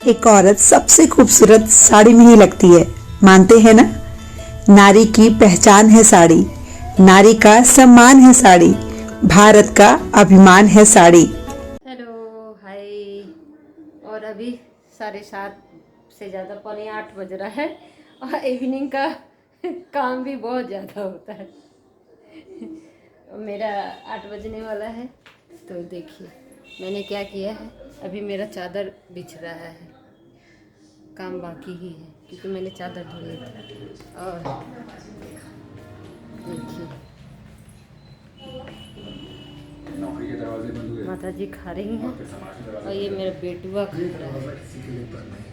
एक औरत सबसे खूबसूरत साड़ी में ही लगती है, मानते हैं ना। नारी की पहचान है साड़ी, नारी का सम्मान है साड़ी, भारत का अभिमान है साड़ी। हेलो, हाय। और अभी 7:30 से ज़्यादा, 7:45 बज रहा है और इवनिंग का काम भी बहुत ज़्यादा होता है। मेरा 8 बजने वाला है। तो देखिए मैंने क्या किया है। अभी मेरा चादर बिछ रहा है, काम बाकी ही है क्योंकि मैंने चादर धोई थी। और देखिए नौकरी के दरवाजे बंद हुए, माता जी खा रही हैं और ये मेरा बेटुआ खा रहा है। किसी के लिए पर नहीं,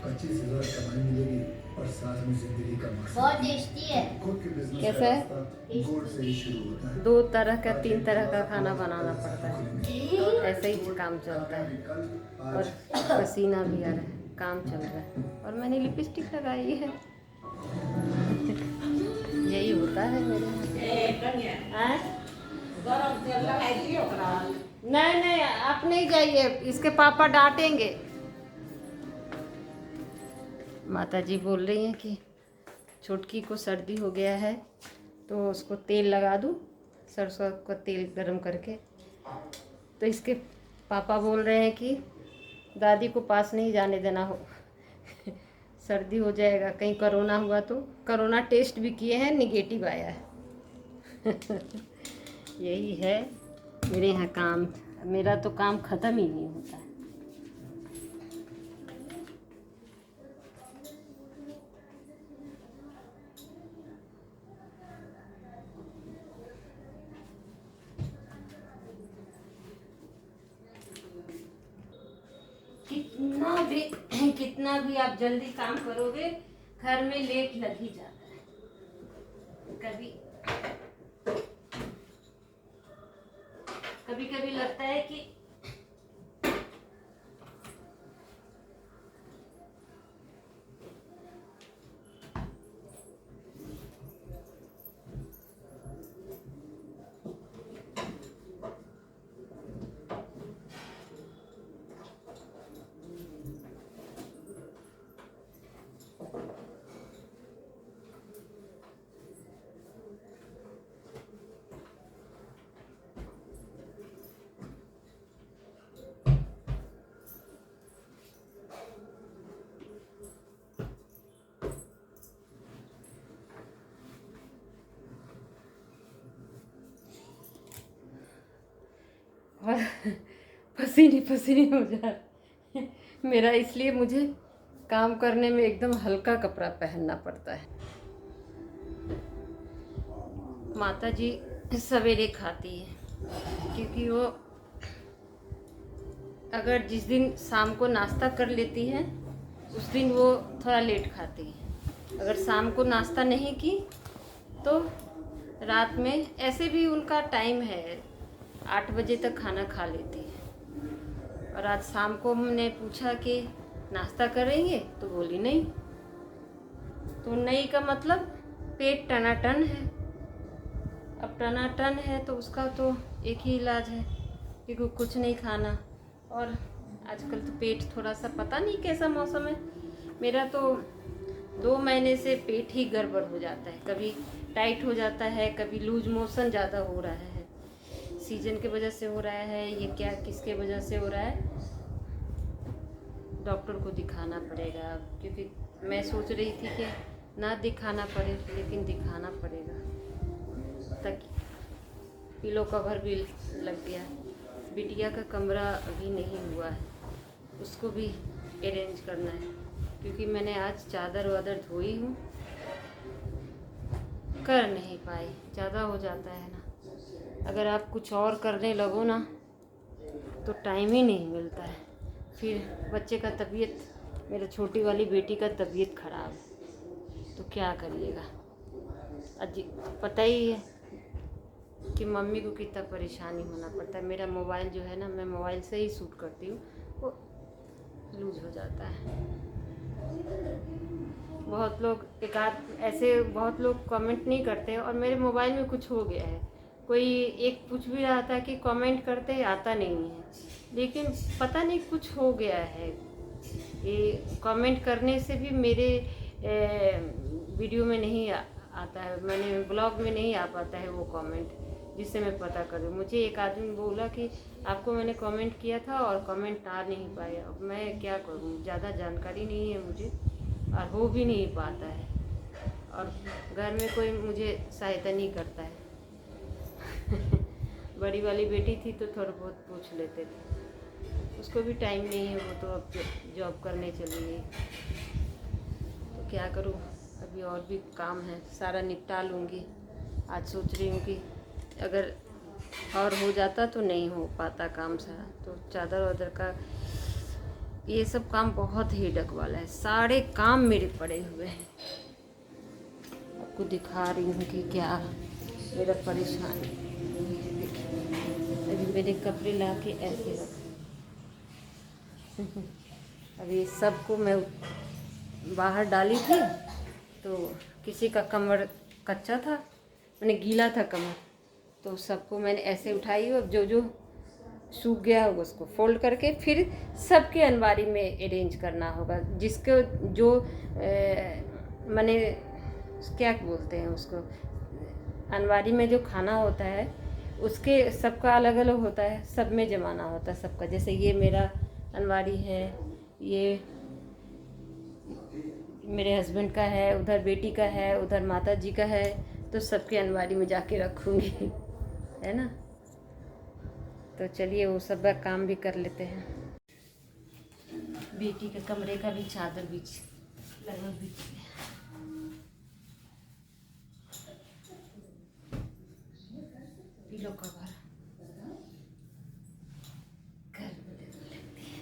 25,000 कमाई मिलेगी और साथ में जिंदगी का मकसद। बहुत टेस्टी है। खुद के बिजनेस कैसा है? गोल्ड से ही शुरू होता है। 2 तरह का 3 तरह का खाना बनाना पड़ता है, ऐसे ही काम चलता है। और पसीना भी आ रहा है, काम चल रहा है। और मैंने लिपस्टिक लगाई है। यही होता है मेरे यहाँ। नहीं नहीं, आप नहीं जाइए, इसके पापा डांटेंगे। माता जी बोल रही हैं कि छोटकी को सर्दी हो गया है तो उसको तेल लगा दूँ, सरसों का तेल गरम करके। तो इसके पापा बोल रहे हैं कि दादी को पास नहीं जाने देना हो सर्दी हो जाएगा, कहीं कोरोना हुआ तो। कोरोना टेस्ट भी किए हैं, निगेटिव आया है। यही है मेरे यहाँ काम। मेरा तो काम ख़त्म ही नहीं होता है। कितना भी आप जल्दी काम करोगे, घर में लेट लग ही जाता है। कभी कभी कभी लगता है कि और पसीने पसीने हो जाए मेरा, इसलिए मुझे काम करने में एकदम हल्का कपड़ा पहनना पड़ता है। माता जी सवेरे खाती है क्योंकि वो अगर जिस दिन शाम को नाश्ता कर लेती है उस दिन वो थोड़ा लेट खाती है। अगर शाम को नाश्ता नहीं की तो रात में, ऐसे भी उनका टाइम है, 8 बजे तक खाना खा लेती है। और आज शाम को हमने पूछा कि नाश्ता करेंगे तो बोली नहीं। तो नहीं का मतलब पेट टनाटन है। अब टनाटन है तो उसका तो एक ही इलाज है कि कुछ नहीं खाना। और आजकल तो पेट थोड़ा सा, पता नहीं कैसा मौसम है, मेरा तो 2 महीने से पेट ही गड़बड़ हो जाता है। कभी टाइट हो जाता है, कभी लूज मोशन ज़्यादा हो रहा है। सीजन के वजह से हो रहा है, ये क्या किसके वजह से हो रहा है, डॉक्टर को दिखाना पड़ेगा। क्योंकि मैं सोच रही थी कि ना दिखाना पड़े, लेकिन दिखाना पड़ेगा। तक पिलो कवर भी लग गया। बिटिया का कमरा अभी नहीं हुआ है, उसको भी अरेंज करना है क्योंकि मैंने आज चादर वादर धोई हूँ, कर नहीं पाई। ज़्यादा हो जाता है ना, अगर आप कुछ और करने लगो ना तो टाइम ही नहीं मिलता है। फिर बच्चे का तबीयत, मेरे छोटी वाली बेटी का तबीयत ख़राब है तो क्या करिएगा। पता ही है कि मम्मी को कितना परेशानी होना पड़ता है। मेरा मोबाइल जो है ना, मैं मोबाइल से ही शूट करती हूँ, वो लूज हो जाता है। बहुत लोग बहुत लोग कमेंट नहीं करते और मेरे मोबाइल में कुछ हो गया है। कोई एक पूछ भी रहा था कि कमेंट करते आता नहीं है, लेकिन पता नहीं कुछ हो गया है। ये कमेंट करने से भी मेरे वीडियो में नहीं आता है, मैंने ब्लॉग में नहीं आ पाता है वो कमेंट, जिससे मैं पता करूँ। मुझे एक आदमी बोला कि आपको मैंने कमेंट किया था और कमेंट आ नहीं पाया। अब मैं क्या करूँ, ज़्यादा जानकारी नहीं है मुझे और हो भी नहीं पाता है, और घर में कोई मुझे सहायता नहीं करता है। बड़ी वाली बेटी थी तो थोड़ा बहुत पूछ लेते थे, उसको भी टाइम नहीं है, वो तो अब जॉब करने चली गई। तो क्या करूँ, अभी और भी काम है, सारा निपटा लूँगी। आज सोच रही हूँ कि अगर और हो जाता तो नहीं हो पाता काम सारा, तो चादर वादर का ये सब काम बहुत हेडक वाला है। सारे काम मेरे पड़े हुए हैं, आपको दिखा रही हूँ कि क्या मेरा परेशानी। अभी मेरे कपड़े ला के ऐसे रख अभी सबको मैं बाहर डाली थी, तो किसी का कमर कच्चा था, मैंने गीला था कमर, तो सबको मैंने ऐसे उठाई। अब जो जो सूख गया होगा उसको फोल्ड करके फिर सबके अलमारी में अरेंज करना होगा। जिसको जो मैंने क्या बोलते हैं उसको, अलमारी में जो खाना होता है उसके सबका अलग अलग होता है, सब में जमाना होता है सबका। जैसे ये मेरा अलमारी है, ये मेरे हस्बैंड का है, उधर बेटी का है, उधर माता जी का है, तो सबके अलमारी में जाके रखूँगी, है ना। तो चलिए वो सब का काम भी कर लेते हैं। बेटी के कमरे का भी चादर बीच लगभग बीच पिलो कवर घर में लगती है।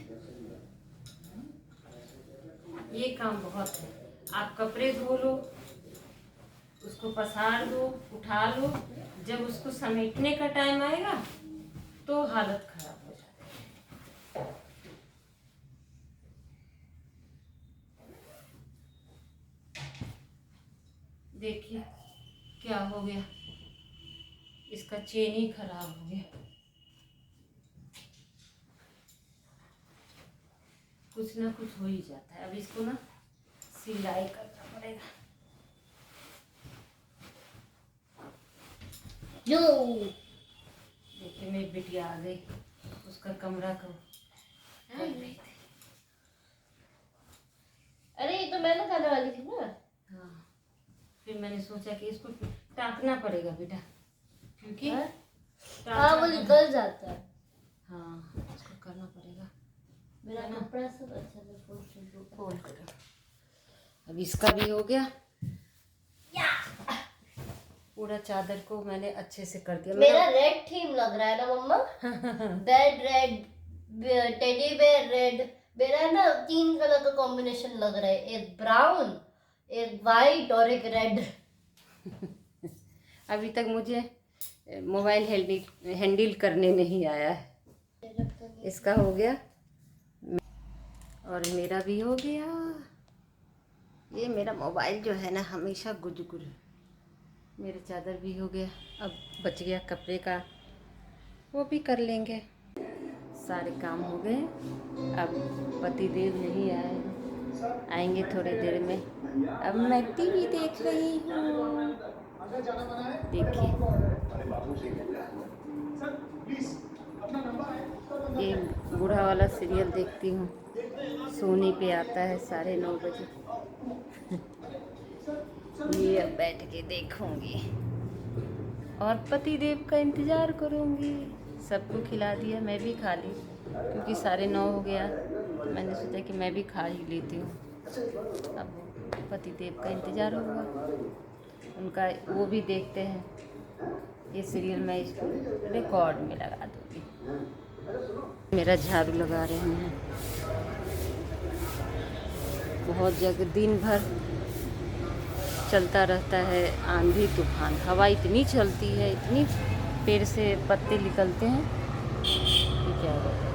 ये काम बहुत है, आप कपड़े धो लो, उसको पसार दो, उठा लो, जब उसको समेटने का टाइम आएगा तो हालत खराब हो जाती है। देखिए क्या हो गया, इसका चेन ही खराब हो गया। कुछ ना कुछ हो ही जाता है। अब इसको ना सिलाई करना पड़ेगा। जो देखिए मेरी बिटिया आ गई, उसका कमरा कर रही थी। अरे ये तो मैं ना खाने वाली थी ना। हाँ, फिर मैंने सोचा कि इसको टाँकना पड़ेगा बेटा, क्योंकि हाँ वो निकल जाता है। हाँ इसको करना पड़ेगा। मेरा कपड़ा सब अच्छा से फोल्ड करो। अब इसका भी हो गया, पूरा चादर को मैंने अच्छे से कर दिया। मेरा रेड थीम लग रहा है ना मम्मा। Bed red, teddy bear red, मेरा ना 3 कलर का कॉम्बिनेशन लग रहा है, एक ब्राउन, एक वाइट और एक रेड। अभी तक मुझे मोबाइल हैंडल करने नहीं आया है। इसका हो गया और मेरा भी हो गया। ये मेरा मोबाइल जो है ना हमेशा गुजगुर। मेरे चादर भी हो गया, अब बच गया कपड़े का, वो भी कर लेंगे। सारे काम हो गए। अब पतिदेव नहीं आए हैं, आएंगे थोड़ी देर में। अब मैं टीवी देख रही हूँ। देखिए ये बूढ़ा वाला सीरियल देखती हूँ, सोनी पे आता है 9:30 बजे। ये अब बैठ के देखूंगी और पतिदेव का इंतज़ार करूंगी। सबको खिला दिया, मैं भी खा ली, क्योंकि 9:30 हो गया। मैंने सोचा कि मैं भी खा ही लेती हूँ। अब पतिदेव का इंतज़ार होगा, उनका वो भी देखते हैं। ये सीरियल मैं इसको रिकॉर्ड में लगा दूँगी। मेरा झाड़ू लगा रहे हैं, बहुत जगह दिन भर चलता रहता है आंधी तूफान। हवा इतनी चलती है, इतनी पेड़ से पत्ते निकलते हैं कि क्या होगा।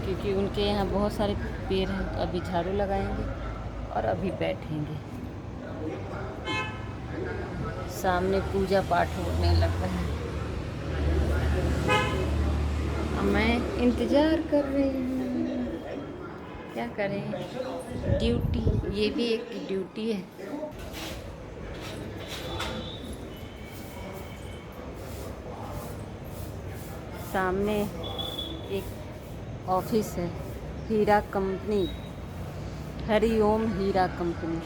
क्योंकि उनके यहाँ बहुत सारे पेड़ हैं, तो अभी झाड़ू लगाएंगे और अभी बैठेंगे। सामने पूजा पाठ होने लग रहा है, मैं इंतज़ार कर रही हूँ। क्या करें, ड्यूटी, ये भी एक ड्यूटी है। सामने एक ऑफिस है, हीरा कंपनी, हरिओम हीरा कंपनी।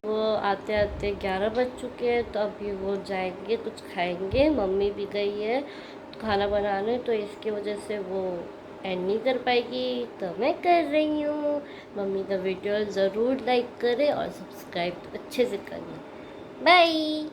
वो आते आते 11 बज चुके हैं, तो अभी वो जाएंगे, कुछ खाएंगे। मम्मी भी गई है खाना बनाने, तो इसकी वजह से वो एंड नहीं कर पाएगी, तो मैं कर रही हूँ। मम्मी का वीडियो ज़रूर लाइक करें और सब्सक्राइब अच्छे से करें। बाय।